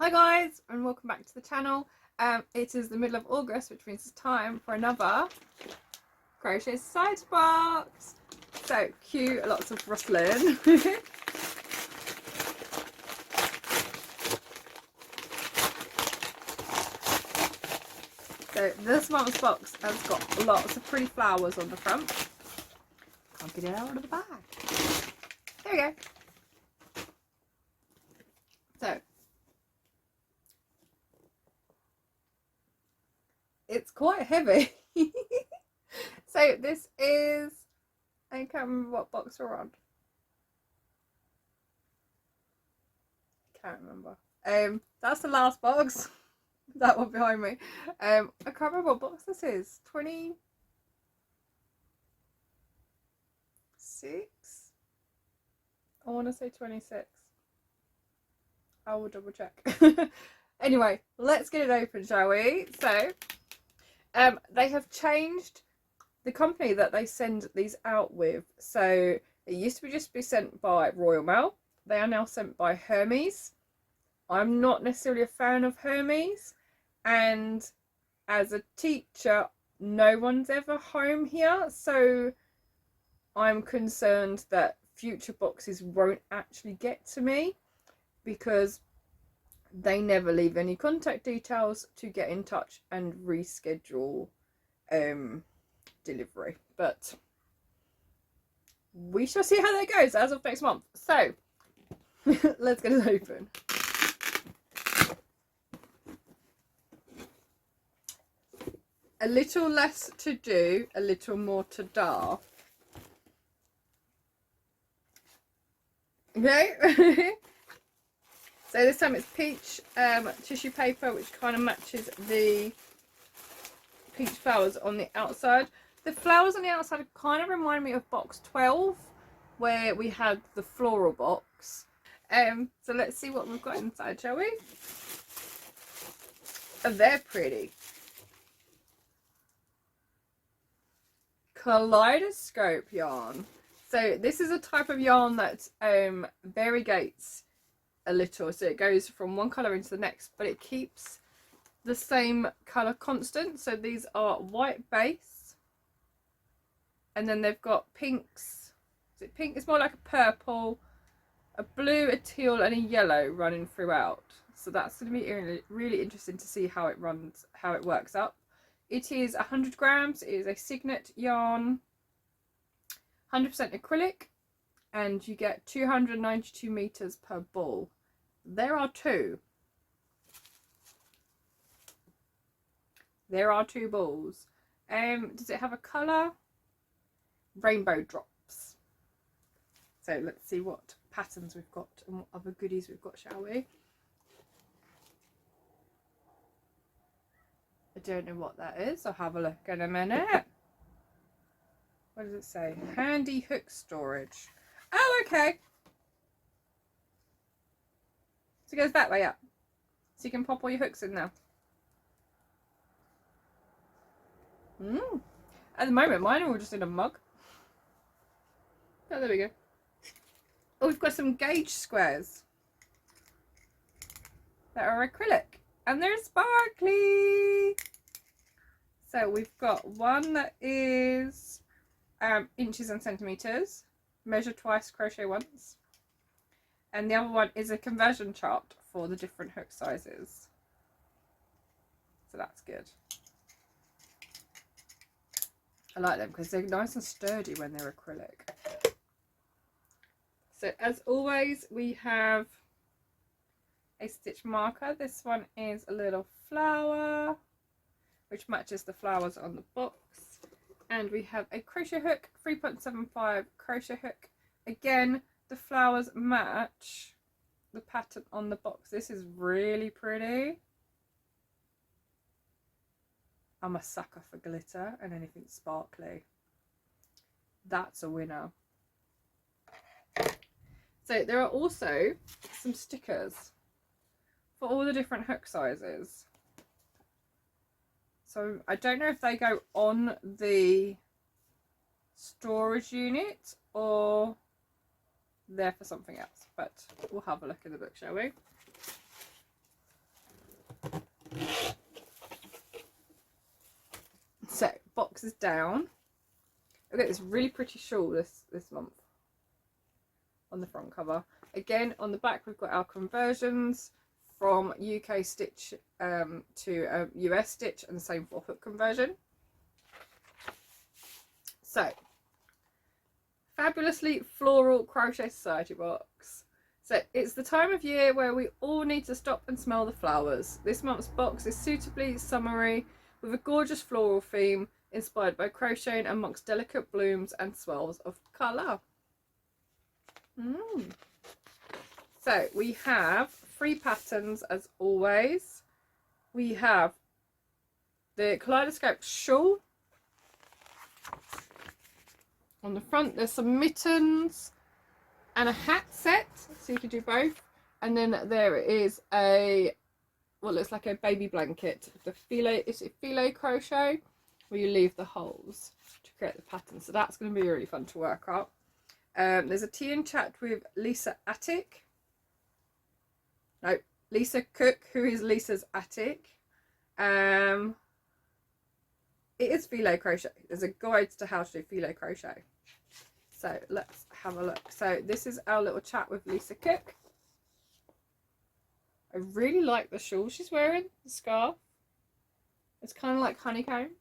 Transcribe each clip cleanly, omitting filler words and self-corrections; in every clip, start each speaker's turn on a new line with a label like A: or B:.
A: Hi guys, and welcome back to the channel. It is the middle of August, which means it's time for another crochet side box. So cute, lots of rustling. So this month's box has got lots of pretty flowers on the front. Can't get it out of the bag. There we go. So it's quite heavy. So this is, I can't remember what box we're on. Can't remember. That's the last box. That one behind me. I can't remember what box this is. 26? I want to say 26. I will double check. Anyway, let's get it open, shall we? So, they have changed the company that they send these out with. So it used to just be sent by Royal Mail. They are now sent by Hermes. I'm not necessarily a fan of Hermes, and as a teacher, no one's ever home here, so I'm concerned that future boxes won't actually get to me because they never leave any contact details to get in touch and reschedule delivery. But we shall see how that goes as of next month. So let's get it open. A little less to do, a little more to da. Okay. So this time it's peach tissue paper, which kind of matches the peach flowers on the outside. The flowers on the outside kind of remind me of box 12, where we had the floral box. So let's see what we've got inside, shall we? Oh, they're pretty. Kaleidoscope yarn. So this is a type of yarn that variegates a little, so it goes from one colour into the next, but it keeps the same colour constant. So these are white base, and then they've got pinks. Is it pink? It's more like a purple, a blue, a teal, and a yellow running throughout. So that's going to be really, really interesting to see how it runs, how it works up. It is 100 grams. It is a cygnet yarn, 100% acrylic, and you get 292 meters per ball. There are two. There are two balls. Does it have a colour? Rainbow drops. So let's see what patterns we've got and what other goodies we've got, shall we? I don't know what that is. I'll have a look in a minute. What does it say? Handy hook storage. Oh, okay. So it goes that way up. So you can pop all your hooks in there. At the moment, mine are all just in a mug. Oh, there we go. Oh, we've got some gauge squares that are acrylic. And they're sparkly. So we've got one that is inches and centimeters, measure twice, crochet once, and the other one is a conversion chart for the different hook sizes. So that's good. I like them because they're nice and sturdy when they're acrylic. So as always, we have a stitch marker. This one is a little flower, which matches the flowers on the box. And we have a crochet hook, 3.75 crochet hook. Again, the flowers match the pattern on the box. This is really pretty. I'm a sucker for glitter and anything sparkly. That's a winner. So there are also some stickers for all the different hook sizes. So I don't know if they go on the storage unit or they're for something else, but we'll have a look in the book, shall we? So box is down. I've got this really pretty shawl this month on the front cover. Again, on the back we've got our conversions from UK stitch to US stitch, and the same for hook conversion. So, fabulously floral crochet society box. So it's the time of year where we all need to stop and smell the flowers. This month's box is suitably summery with a gorgeous floral theme inspired by crocheting amongst delicate blooms and swirls of colour. So we have 3 patterns as always. We have the kaleidoscope shawl. On the front there's some mittens and a hat set, so you can do both. And then there is a what looks like a baby blanket. The filet, is it filet crochet, where you leave the holes to create the pattern. So that's going to be really fun to work up. There's a tea and chat with Lisa Attic. No, Lisa Cook, who is Lisa's Attic. It is filet crochet. There's a guide to how to do filet crochet. So let's have a look. So this is our little chat with Lisa Cook. I really like the shawl she's wearing, the scarf. It's kind of like honeycombs.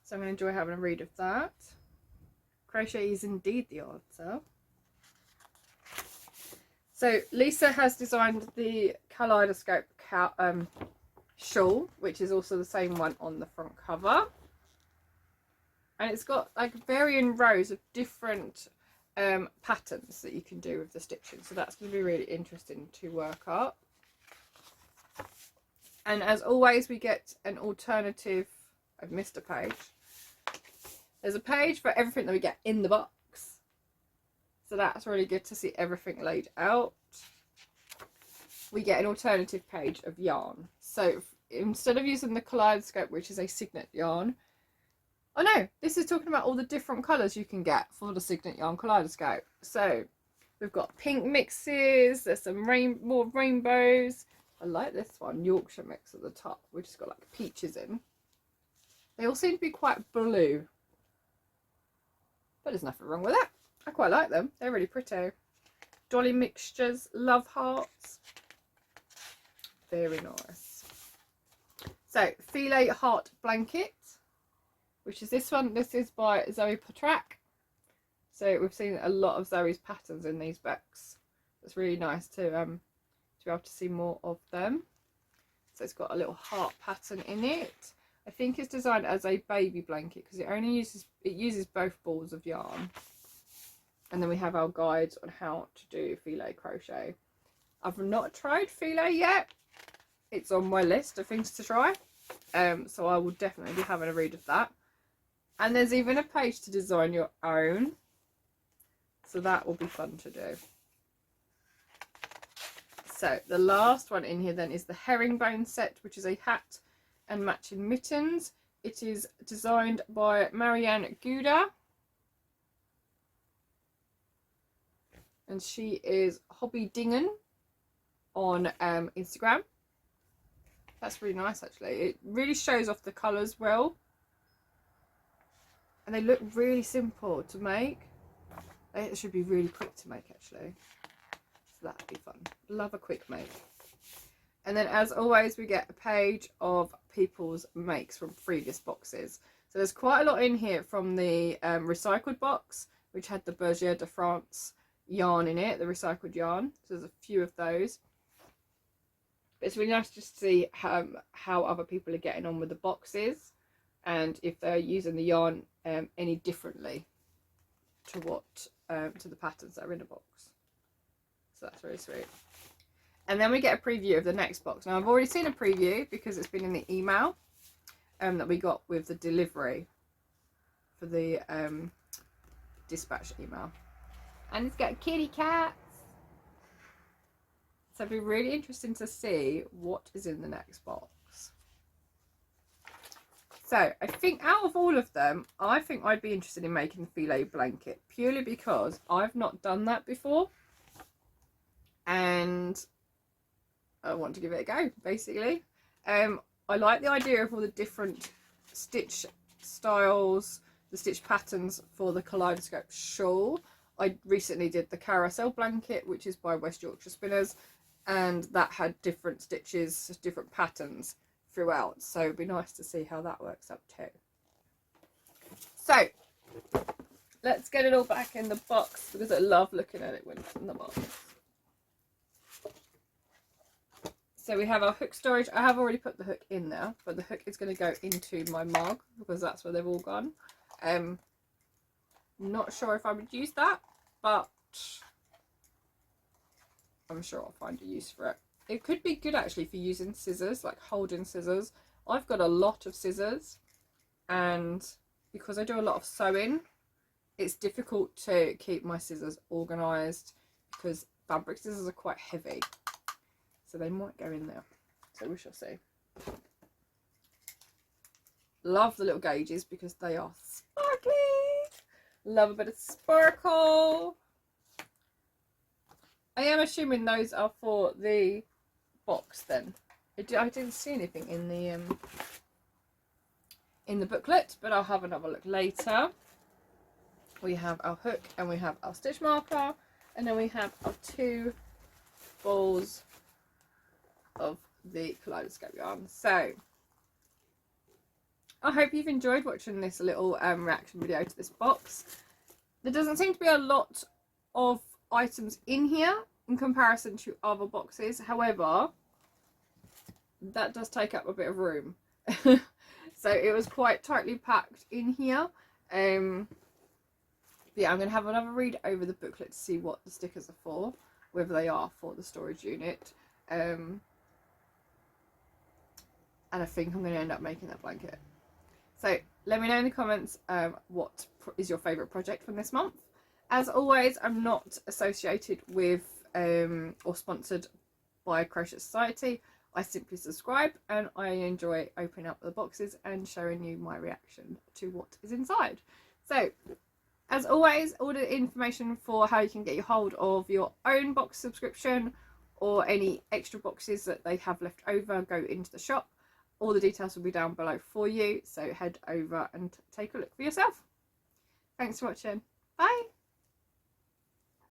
A: So I'm going to enjoy having a read of that. Crochet is indeed the answer. So Lisa has designed the kaleidoscope shawl, which is also the same one on the front cover. And it's got like varying rows of different patterns that you can do with the stitching. So that's going to be really interesting to work up. And as always, we get an alternative. I've missed a page. There's a page for everything that we get in the box. So that's really good to see everything laid out. We get an alternative page of yarn. So instead of using the kaleidoscope, which is a cygnet yarn, oh no, this is talking about all the different colours you can get for the cygnet yarn kaleidoscope. So we've got pink mixes, there's some more rainbows. I like this one, Yorkshire mix at the top, which has got like peaches in. They all seem to be quite blue, but there's nothing wrong with that. I quite like them, they're really pretty. Dolly mixtures, love hearts, very nice. So filet heart blanket, which is this one. This is by Zoe Patrak. So we've seen a lot of Zoe's patterns in these books. It's really nice to be able to see more of them. So it's got a little heart pattern in it. I think it's designed as a baby blanket because it uses both balls of yarn. And then we have our guides on how to do filet crochet. I've not tried filet yet. It's on my list of things to try. So I will definitely be having a read of that. And there's even a page to design your own. So that will be fun to do. So the last one in here then is the herringbone set, which is a hat and matching mittens. It is designed by Marianne Gouda. And she is Hobby Dingen on Instagram. That's really nice actually. It really shows off the colours well. And they look really simple to make. It should be really quick to make actually. So that'd be fun. Love a quick make. And then as always we get a page of people's makes from previous boxes. So there's quite a lot in here from the recycled box, which had the Bergère de France yarn in it, the recycled yarn. So there's a few of those. But it's really nice just to see how other people are getting on with the boxes and if they're using the yarn any differently to to the patterns that are in the box. So that's really sweet. And then we get a preview of the next box. Now I've already seen a preview because it's been in the email that we got with the delivery for the dispatch email. And it's got kitty cats. So it'll be really interesting to see what is in the next box. So I think out of all of them, I think I'd be interested in making the filet blanket purely because I've not done that before. And I want to give it a go, basically. I like the idea of all the different stitch styles, the stitch patterns for the Kaleidoscope shawl. I recently did the carousel blanket, which is by West Yorkshire Spinners, and that had different stitches, different patterns throughout, so it'd be nice to see how that works up too. So let's get it all back in the box, because I love looking at it when it's in the box. So we have our hook storage. I have already put the hook in there, but the hook is going to go into my mug because that's where they've all gone. Not sure if I would use that, but I'm sure I'll find a use for it. It could be good actually for using scissors, like holding scissors. I've got a lot of scissors, and because I do a lot of sewing, it's difficult to keep my scissors organised because fabric scissors are quite heavy. So they might go in there. So we shall see. Love the little gauges because they are sparkly. Love a bit of sparkle. I am assuming those are for the box then. I didn't see anything in the booklet, but I'll have another look later. We have our hook and we have our stitch marker, and then we have our 2 balls of the Kaleidoscope yarn. So I hope you've enjoyed watching this little reaction video to this box. There doesn't seem to be a lot of items in here in comparison to other boxes, however that does take up a bit of room. So it was quite tightly packed in here. Yeah, I'm going to have another read over the booklet to see what the stickers are for, whether they are for the storage unit. And I think I'm going to end up making that blanket. So let me know in the comments what is your favourite project from this month. As always, I'm not associated with or sponsored by Crochet Society. I simply subscribe, and I enjoy opening up the boxes and showing you my reaction to what is inside. So as always, all the information for how you can get your hold of your own box subscription or any extra boxes that they have left over go into the shop. All the details will be down below for you, so head over and take a look for yourself. Thanks for watching. Bye!